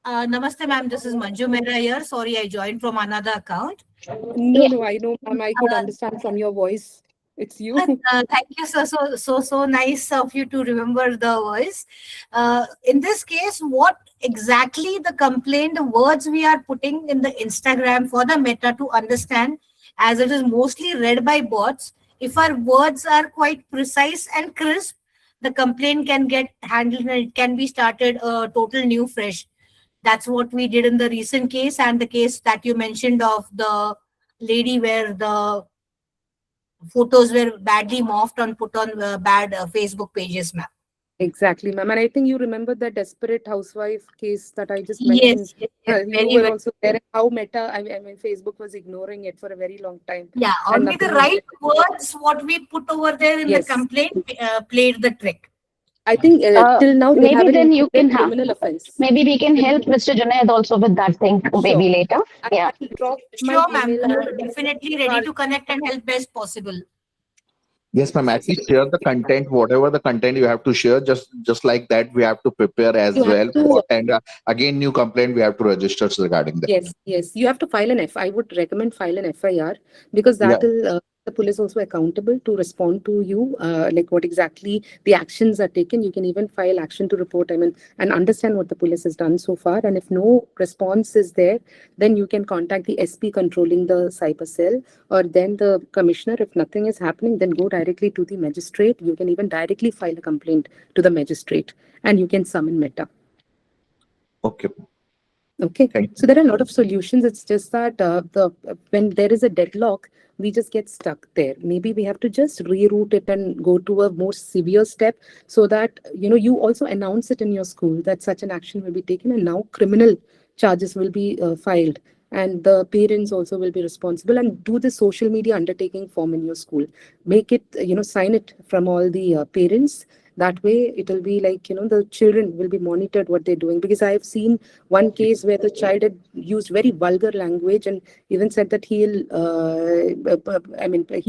Uh, Namaste, ma'am. This is Manju Mehra here. Sorry, I joined from another account. No, yeah, no, I know, ma'am. I could Uh, understand from your voice. It's you. Thank you. So nice of you to remember the voice. In this case, what exactly the complaint, the words we are putting in the Instagram for the Meta to understand, as it is mostly read by bots. If our words are quite precise and crisp, the complaint can get handled and it can be started a total new fresh. That's what we did in the recent case and the case that you mentioned of the lady where the photos were badly morphed and put on bad Facebook pages, ma'am. Exactly, ma'am. And I think you remember the desperate housewife case that I just mentioned. Yes, yes, yes, You very were well. also there. And how Meta, I mean, Facebook was ignoring it for a very long time, Yeah, and only the nothing was right there. words, what we put over there in the Yes, complaint, played the trick. I think till now they maybe haven't then you included can have. criminal offense. Maybe we can Till help Mr. Junaid also with that thing sure, maybe later. Yeah. I'll drop my Sure, ma'am. email and Definitely ready to connect and help best possible. Yes, ma'am. At least share the content, whatever the content you have to share. Just like that, we have to prepare you as have well. to. And again, new complaint we have to register regarding that. Yes, yes. You have to file an F. I would recommend file an FIR because Yeah. that will the police also accountable to respond to you, like what exactly the actions are taken. You can even file action to report. I mean, and understand what the police has done so far. And if no response is there, then you can contact the SP controlling the cyber cell or then the commissioner. If nothing is happening, then go directly to the magistrate. You can even directly file a complaint to the magistrate, and you can summon Meta. Okay. Okay, Thank so you. there are a lot of solutions. It's just that the when there is a deadlock, we just get stuck there. Maybe we have to just reroute it and go to a more severe step so that you also announce it in your school that such an action will be taken, and now criminal charges will be filed, and the parents also will be responsible. And do the social media undertaking form in your school. Make it sign it from all the parents. That way, it will be like the children will be monitored what they're doing, because I have seen one case where the child had used very vulgar language and even said that he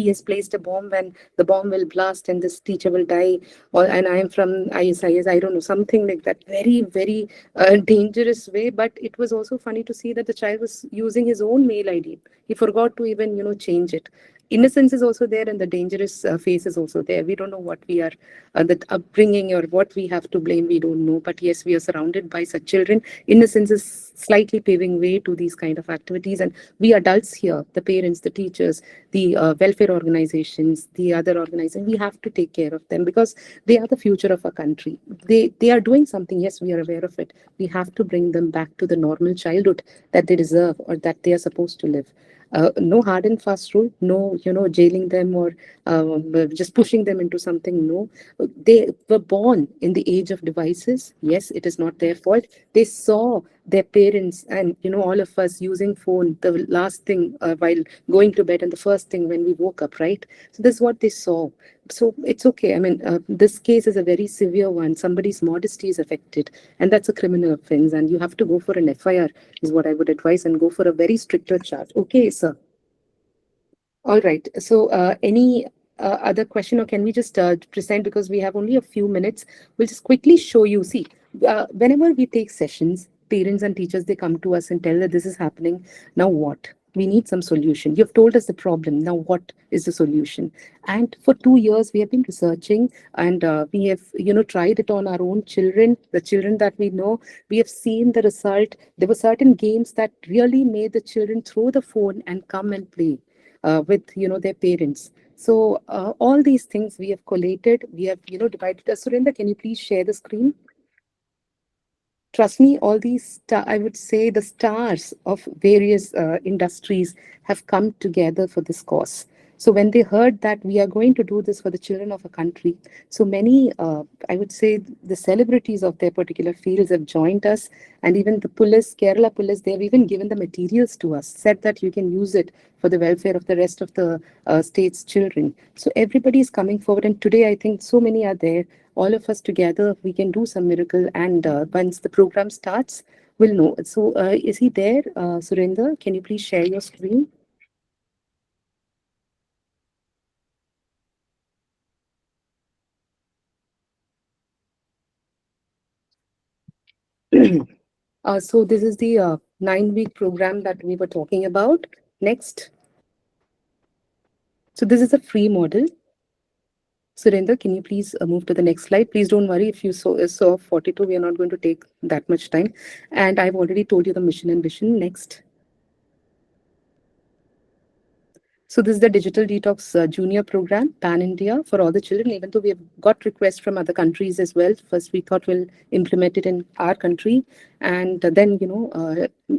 has placed a bomb and the bomb will blast and this teacher will die, or and I am from ISIS, I don't know, something like that. Very, very dangerous way. But it was also funny to see that the child was using his own mail ID. He forgot to even change it. Innocence is also there, and the dangerous face is also there. We don't know what we are, the upbringing or what we have to blame. We don't know. But yes, we are surrounded by such children. Innocence is slightly paving way to these kind of activities, and we adults here, the parents, the teachers, the welfare organizations, the other organizations, we have to take care of them because they are the future of our country. They are doing something. Yes, we are aware of it. We have to bring them back to the normal childhood that they deserve or that they are supposed to live. No hard and fast rule, no jailing them or just pushing them into something. No, they were born in the age of devices. Yes, it is not their fault. They saw their parents and all of us using phone the last thing while going to bed and the first thing when we woke up, right? So this is what they saw. So it's okay. I mean, this case is a very severe one. Somebody's modesty is affected, and that's a criminal offense, and you have to go for an FIR is what I would advise, and go for a very stricter charge. Okay, sir. All right. So, any other question, or can we just present, because we have only a few minutes? We'll just quickly show you. See, whenever we take sessions, parents and teachers, they come to us and tell that this is happening. Now what? We need some solution. You've told us the problem. Now what is the solution? And for 2 years, we have been researching, and we have, tried it on our own children, the children that we know. We have seen the result. There were certain games that really made the children throw the phone and come and play with their parents. So all these things we have collated, we have divided. Surendra, can you please share the screen? Trust me, all these I would say the stars of various industries have come together for this cause. So when they heard that we are going to do this for the children of a country, so many, I would say, the celebrities of their particular fields have joined us, and even the police, Kerala police, they have even given the materials to us, said that you can use it for the welfare of the rest of the state's children. So everybody is coming forward, and today I think so many are there. All of us together, we can do some miracle. And once the program starts, will know. So is he there, Surinder? Can you please share your screen? So this is the 9-week program that we were talking about. Next. So this is a free model. Surinder, can you please move to the next slide? Please don't worry if you saw 42, we are not going to take that much time. And I've already told you the mission and vision. Next. So this is the Digital Detox Junior program, Pan-India, for all the children, even though we have got requests from other countries as well. First, we thought we'll implement it in our country and then,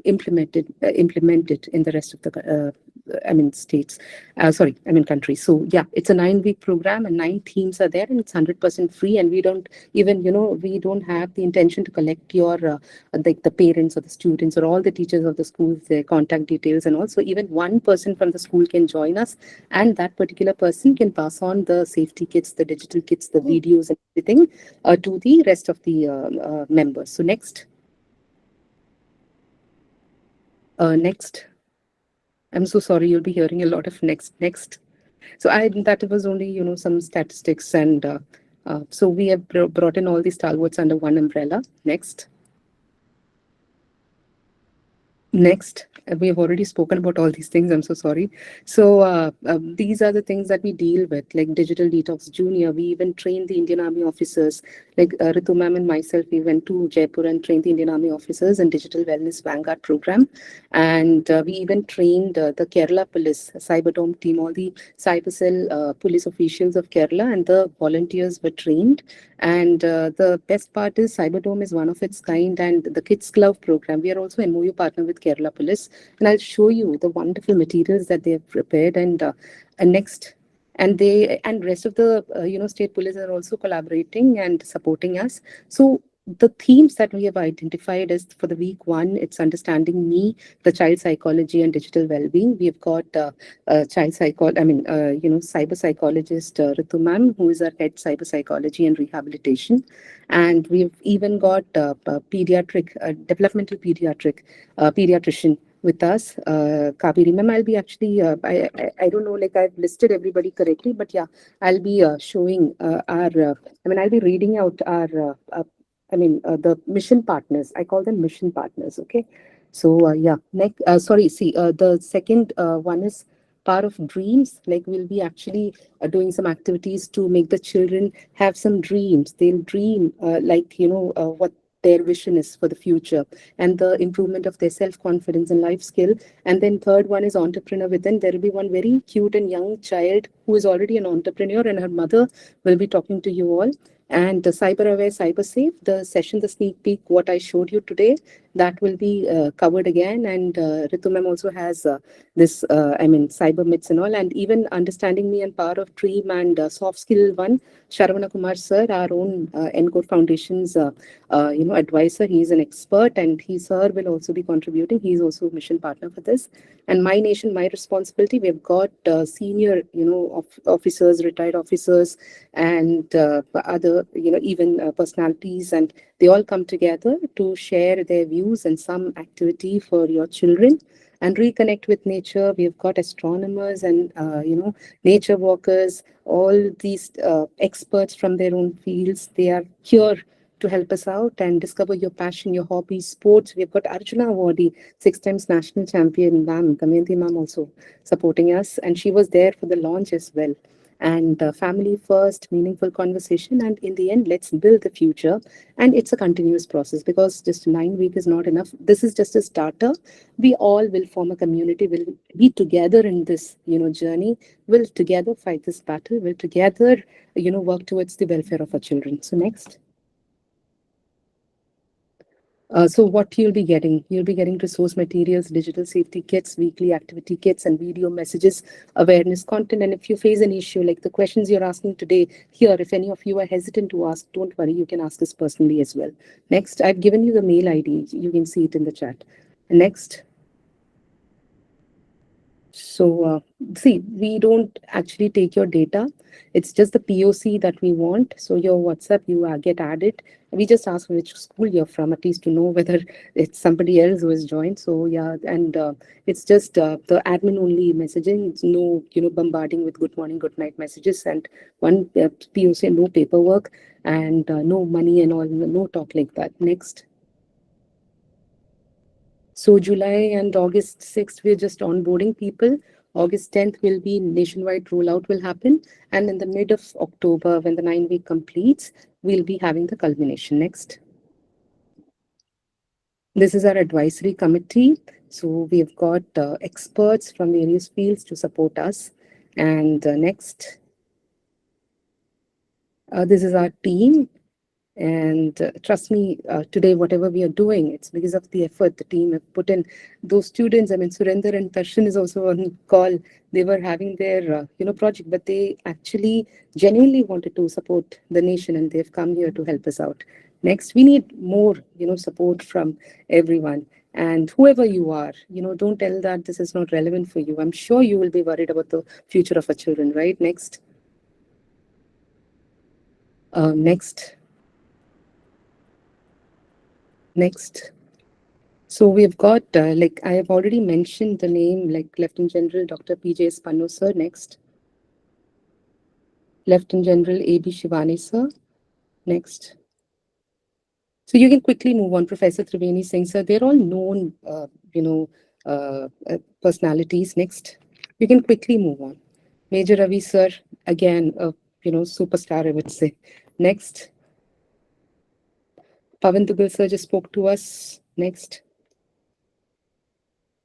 implement it in the rest of the, states. Countries. So yeah, it's a 9-week program and 9 themes are there and it's 100% free. And we don't even, we don't have the intention to collect your, the parents or the students or all the teachers of the schools, their contact details. And also even one person from the school can join us and that particular person can pass on the safety kits, the digital kits, the videos and everything to the rest of the members. So next. Next. I'm so sorry, you'll be hearing a lot of next. So that was only, some statistics and so we have brought in all these stalwarts under one umbrella. Next. Next, we've already spoken about all these things. I'm so sorry. So these are the things that we deal with, like Digital Detox Junior. We even train the Indian Army officers, like Ritu ma'am and myself. We went to Jaipur and trained the Indian Army officers in Digital Wellness Vanguard program. And we even trained the Kerala Police Cyberdome team, all the cyber cell police officials of Kerala, and the volunteers were trained. And the best part is Cyberdome is one of its kind, and the Kids Glove program. We are also MOU partner with Kerala Police, and I'll show you the wonderful materials that they have prepared. And next, and they and rest of the state police are also collaborating and supporting us. So the themes that we have identified is for the week 1, it's understanding me, the child psychology and digital well-being. We have got cyber psychologist Ritu ma'am, who is our head cyber psychology and rehabilitation. And we've even got developmental pediatrician with us, Kaveri ma'am. I'll be actually, I don't know, like I've listed everybody correctly, but yeah, I'll be showing I'll be reading out our, the mission partners. I call them mission partners, okay? So yeah, the second one is power of dreams. Like we'll be actually doing some activities to make the children have some dreams. They'll dream what their vision is for the future and the improvement of their self-confidence and life skill. And then third one is entrepreneur within. There will be one very cute and young child who is already an entrepreneur, and her mother will be talking to you all. And the cyber aware, cyber safe, the session, the sneak peek, what I showed you today, that will be covered again. And Ritu ma'am also has this, cyber myths and all, and even understanding me and power of dream and soft skill one. Sharavana Kumar sir, our own NCORE Foundation's advisor. He is an expert, and sir will also be contributing. He is also a mission partner for this. And my nation, my responsibility. We've got senior, officers, retired officers, and other, even personalities, and they all come together to share their views and some activity for your children and reconnect with nature. We've got astronomers and nature walkers, all these experts from their own fields. They are here to help us out and discover your passion, your hobbies, sports. We've got Arjuna Awardee, 6 times national champion, ma'am, Damayanti ma'am also supporting us, and she was there for the launch as well. And family first, meaningful conversation, and in the end, let's build the future. And it's a continuous process, because just 9 weeks is not enough. This is just a starter. We all will form a community, will be together in this journey, will together fight this battle, will together work towards the welfare of our children. So next. So what you'll be getting resource materials, digital safety kits, weekly activity kits, and video messages, awareness content. And if you face an issue like the questions you're asking today here, if any of you are hesitant to ask, don't worry, you can ask us personally as well. Next, I've given you the mail ID. You can see it in the chat. Next. So, see, we don't actually take your data. It's just the POC that we want. So your WhatsApp, you get added. We just ask which school you're from, at least to know whether it's somebody else who has joined. So yeah, and it's just the admin only messaging. It's no, bombarding with good morning, good night messages, and one POC, no paperwork, and no money and all, no talk like that. Next. So July and August 6th, we're just onboarding people. August 10th will be nationwide rollout will happen. And in the mid of October, when the 9-week completes, we'll be having the culmination. Next. This is our advisory committee. So we've got experts from various fields to support us. And next. This is our team. And trust me, today, whatever we are doing, it's because of the effort the team have put in. Those students, I mean, Surinder and Tarshan is also on call. They were having their, project, but they actually genuinely wanted to support the nation, and they've come here to help us out. Next, we need more, support from everyone. And whoever you are, don't tell that this is not relevant for you. I'm sure you will be worried about the future of our children, right? Next. Next. Next. So we've got, like I have already mentioned the name, like Lieutenant General Dr. P.J. Spanno, sir. Next. Lieutenant General A.B. Shivani, sir. Next. So you can quickly move on. Professor Triveni Singh, sir. They're all known, personalities. Next. You can quickly move on. Major Ravi, sir. Again, superstar, I would say. Next. Pavan Duggal, sir, just spoke to us. Next.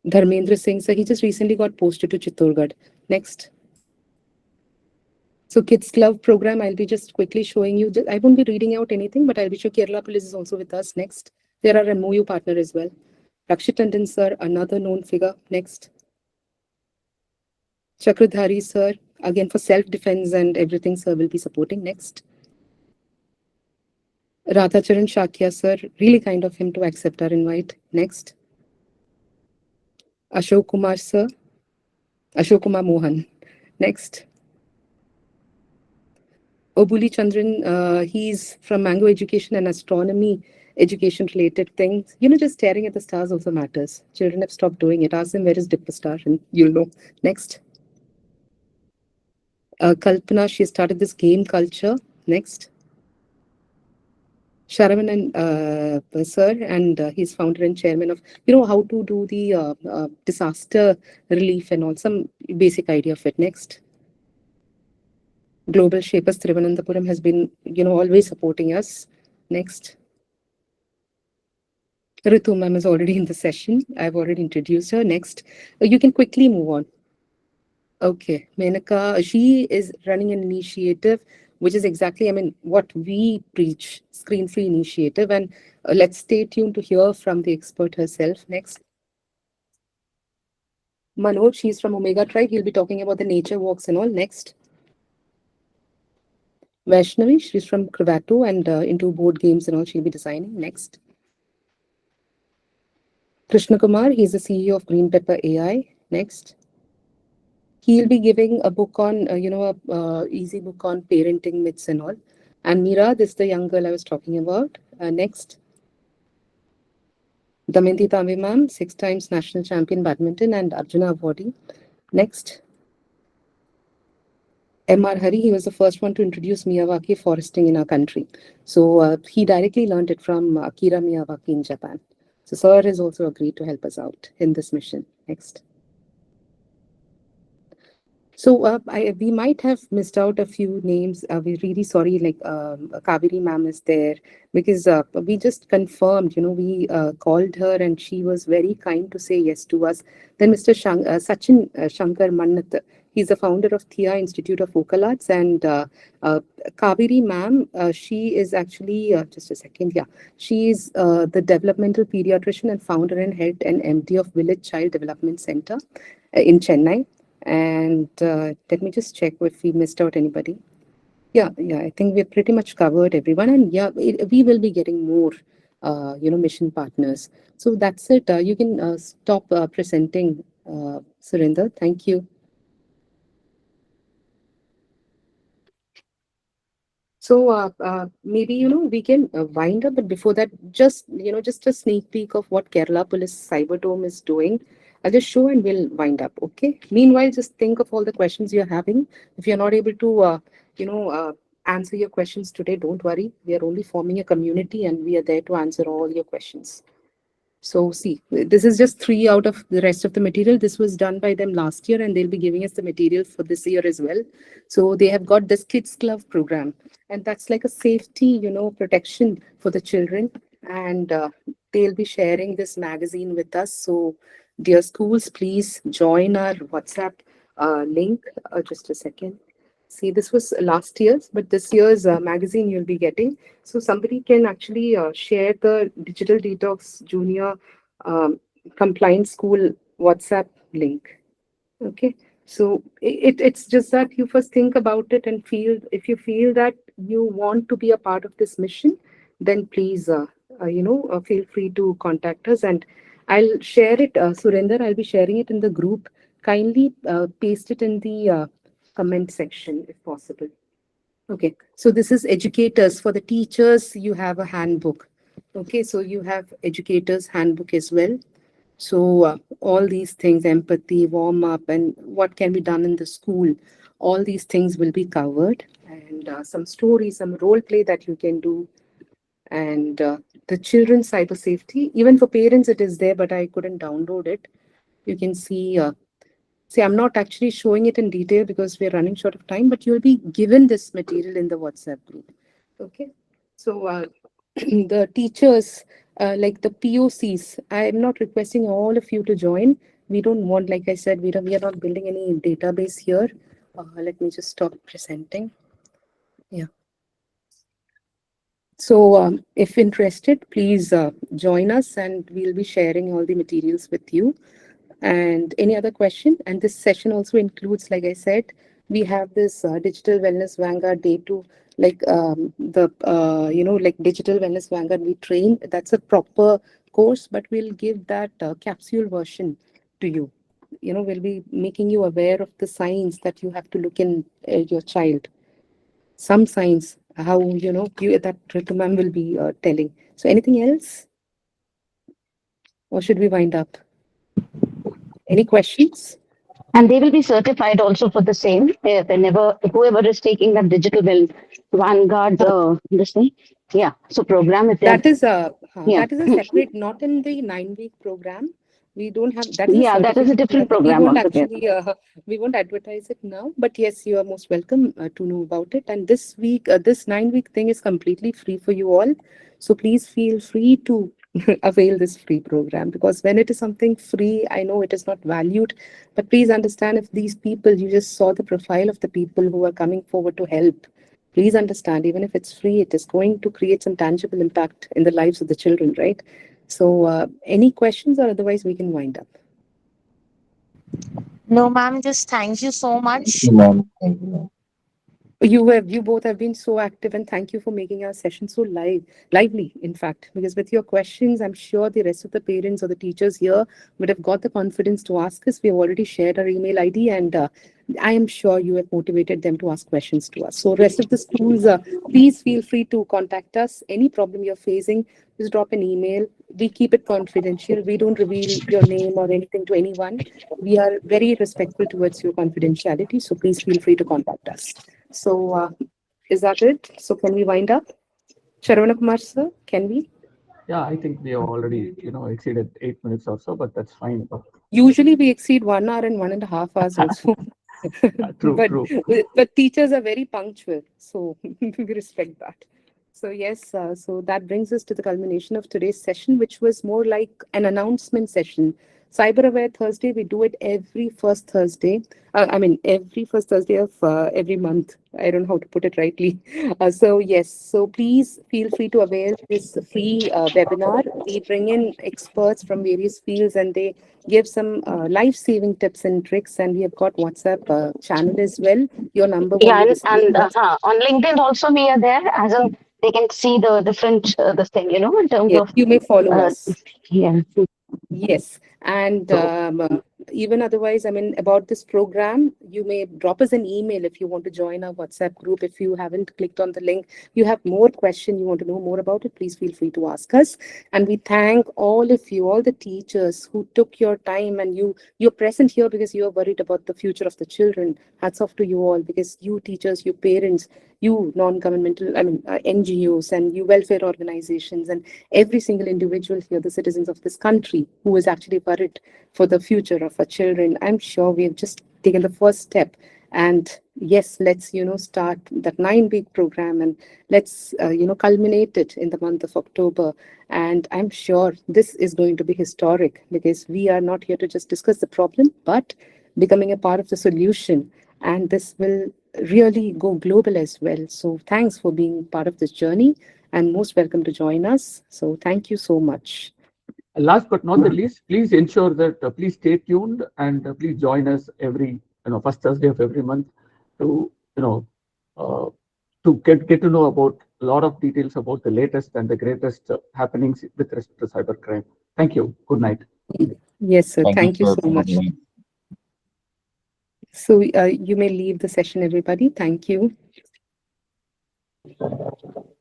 Dharmendra Singh, sir, he just recently got posted to Chittorgarh. Next. So Kids Club program, I'll be just quickly showing you. I won't be reading out anything, but I'll be sure Kerala Police is also with us. Next. There are MOU partner as well. Rakshit Tandon, sir, another known figure. Next. Chakradhari, sir, again for self-defense and everything, sir, will be supporting. Next. Radhacharan Shakya, sir, really kind of him to accept our invite. Next. Ashok Kumar, sir. Ashok Kumar Mohan. Next. Obuli Chandran, he's from Mango Education and Astronomy education related things. Just staring at the stars also matters. Children have stopped doing it. Ask them where is Dipper Star and you'll know. Next. Kalpana, she started this game culture. Next. Sharavan and sir, and he's founder and chairman of, how to do the disaster relief and all, some basic idea of it. Next. Global Shapers Thiruvananthapuram has been, always supporting us. Next. Ritu ma'am is already in the session. I've already introduced her. Next. You can quickly move on. Okay. Menaka, she is running an initiative, which is exactly, what we preach, screen-free initiative. And let's stay tuned to hear from the expert herself. Next. Manoj, she's from Omega Tribe. He'll be talking about the nature walks and all. Next. Vaishnavi, she's from Cravato and into board games and all. She'll be designing. Next. Krishna Kumar, he's the CEO of Green Pepper AI. Next. He'll be giving a book on, easy book on parenting myths and all. And Meera, this is the young girl I was talking about. Next. Damayanti Tambe ma'am, 6 times national champion badminton and Arjuna awardee. Next. M.R. Hari, he was the first one to introduce Miyawaki foresting in our country. So he directly learned it from Akira Miyawaki in Japan. So sir has also agreed to help us out in this mission. Next. So we might have missed out a few names. We're really sorry, like Kaveri ma'am is there because we just confirmed, we called her and she was very kind to say yes to us. Then Mr. Sachin Shankar Mannat, he's the founder of Thea Institute of Vocal Arts, and Kaveri ma'am, she is actually, just a second, yeah, she is the developmental pediatrician and founder and head and MD of Village Child Development Center in Chennai. And let me just check if we missed out anybody. Yeah, I think we've pretty much covered everyone. And yeah, we will be getting more, mission partners. So that's it. You can stop presenting Surinder. Thank you. So maybe we can wind up, but before that, just a sneak peek of what Kerala Police Cyberdome is doing. I'll just show and we'll wind up. Okay. Meanwhile, just think of all the questions you're having. If you're not able to, you know, uh, answer your questions today, don't worry. We are only forming a community, and we are there to answer all your questions. So see, this is just three out of the rest of the material. This was done by them last year, and they'll be giving us the material for this year as well. So they have got this Kids Glove program, and that's like a safety, protection for the children. And they'll be sharing this magazine with us. So, dear schools, please join our WhatsApp link. Just a second. See, this was last year's, but this year's magazine you'll be getting. So somebody can actually share the Digital Detox Junior um, compliance school WhatsApp link. Okay. So it's just that you first think about it and feel, if you feel that you want to be a part of this mission, then please, feel free to contact us, and I'll share it. Surinder, I'll be sharing it in the group. Kindly paste it in the comment section if possible. Okay, so this is educators. For the teachers, you have a handbook. Okay, so you have educators handbook as well. So all these things, empathy, warm up, and what can be done in the school, all these things will be covered. And some stories, some role play that you can do. And the children's cyber safety, even for parents, it is there, but I couldn't download it. You can see. See, I'm not actually showing it in detail because we're running short of time, but you'll be given this material in the WhatsApp group. Okay. So the teachers, like the POCs, I'm not requesting all of you to join. We don't want, like I said, we are not building any database here. Let me just stop presenting. Yeah. So if interested, please join us, and we'll be sharing all the materials with you. And any other question? And this session also includes, like I said, we have this Digital Wellness Vanguard Day 2, like like Digital Wellness Vanguard we train. That's a proper course, but we'll give that capsule version to you. We'll be making you aware of the signs that you have to look in your child. Some signs, how, that Ritu ma'am will be telling. So anything else? Or should we wind up? Any questions? And they will be certified also for the same. Whenever whoever is taking that digital vanguard, this thing, yeah. So program if they're, yeah, That is a separate, not in the 9-week program. We don't have, that is a yeah, that is a certificate different program. We program won't altogether. actually we won't advertise it now, but yes, you are most welcome to know about it. And this week, this 9-week thing is completely free for you all. So please feel free to avail this free program, because when it is something free, I know it is not valued, but please understand, if these people, you just saw the profile of the people who are coming forward to help. Please understand, even if it's free, it is going to create some tangible impact in the lives of the children, right? So, any questions, or otherwise we can wind up? No, ma'am, just thank you so much. You both have been so active, and thank you for making our session so lively, in fact, because with your questions, I'm sure the rest of the parents or the teachers here would have got the confidence to ask us. We have already shared our email ID, and I am sure you have motivated them to ask questions to us. So rest of the schools, please feel free to contact us. Any problem you're facing, just drop an email. We keep it confidential. We don't reveal your name or anything to anyone. We are very respectful towards your confidentiality, so please feel free to contact us. So, is that it? So, can we wind up? Sharavana Kumar sir, can we? Yeah, I think we have already, exceeded 8 minutes or so, but that's fine. Usually, we exceed 1 hour and 1.5 hours also. True, but true. but teachers are very punctual, so we respect that. So yes, so that brings us to the culmination of today's session, which was more like an announcement session. Cyber Aware Thursday, we do it every first Thursday. Every first Thursday of every month. I don't know how to put it rightly. So yes, so please feel free to avail this free webinar. We bring in experts from various fields, and they give some life-saving tips and tricks. And we have got WhatsApp channel as well. Your number won't Yeah, be and displayed. on LinkedIn also we are there, as in they can see the different this thing, in terms Yes, of you may follow uh, us. yeah. Yes, and So, even otherwise, I mean, about this program, you may drop us an email if you want to join our WhatsApp group. If you haven't clicked on the link, you have more question, you want to know more about it, please feel free to ask us. And we thank all of you, all the teachers who took your time, and you're present here because you are worried about the future of the children. Hats off to you all, because you teachers, you parents, you non-governmental, I mean, NGOs and you welfare organizations, and every single individual here, the citizens of this country who is actually worried for the future of our children. I'm sure we've just taken the first step. And yes, let's, start that 9-week program, and let's, culminate it in the month of October. And I'm sure this is going to be historic, because we are not here to just discuss the problem, but becoming a part of the solution. And this will really go global as well. So thanks for being part of this journey, and most welcome to join us. So thank you so much. Last but not the least, please ensure that please stay tuned, and please join us every first Thursday of every month to to get to know about a lot of details about the latest and the greatest happenings with respect to cybercrime. Thank you. Good night. Yes, sir. Thank you sir. so much. So you may leave the session, everybody. Thank you.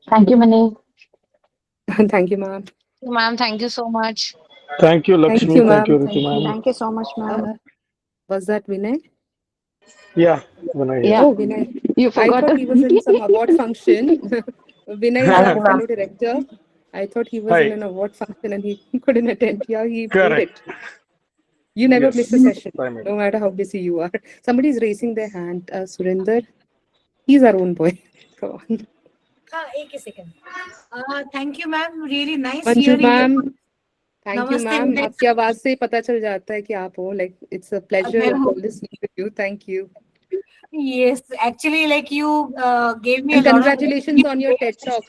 Thank you, Mani. Thank you, ma'am. Ma'am, thank you so much. Thank you, Thank Lakshmi. you, Thank you, ma'am. Ritu ma'am. Thank you so much, ma'am. Was that Vinay? Yeah, Vinay. Yeah. Oh, Vinay. You I forgot thought to. he was in some award function. Vinay is Thank our you, ma'am. fellow director. I thought he was Hi. in an award function and he couldn't attend. Yeah, he made Correct. it. You never Yes, miss a session, I made no matter how busy you are. Somebody's raising their hand. Surinder, he's our own boy. Come on. एक second. Thank you, ma'am. Really nice Manju hearing you. ma'am, thank you, Namaste, ma'am. Vinay. आपकी आवाज से पता चल जाता है कि आप हो. Like, it's a pleasure listening to you. Thank you. Yes, actually, like you gave me And a lot of. congratulations on your TED Talk,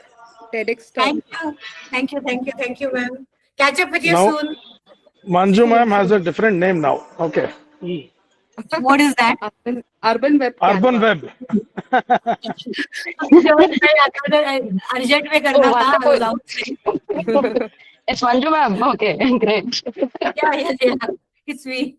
TEDx talk. Thank you. Thank you. Thank you. Thank you, ma'am. Catch up with you Now, soon. Manju ma'am has Soon. a different name now. Okay. What is that? Urban Web Urban Canva. Web. Urgent में Oh, करना था. I was wonderful. outside. It's Manju ma'am. Okay, great. Yeah. It's me.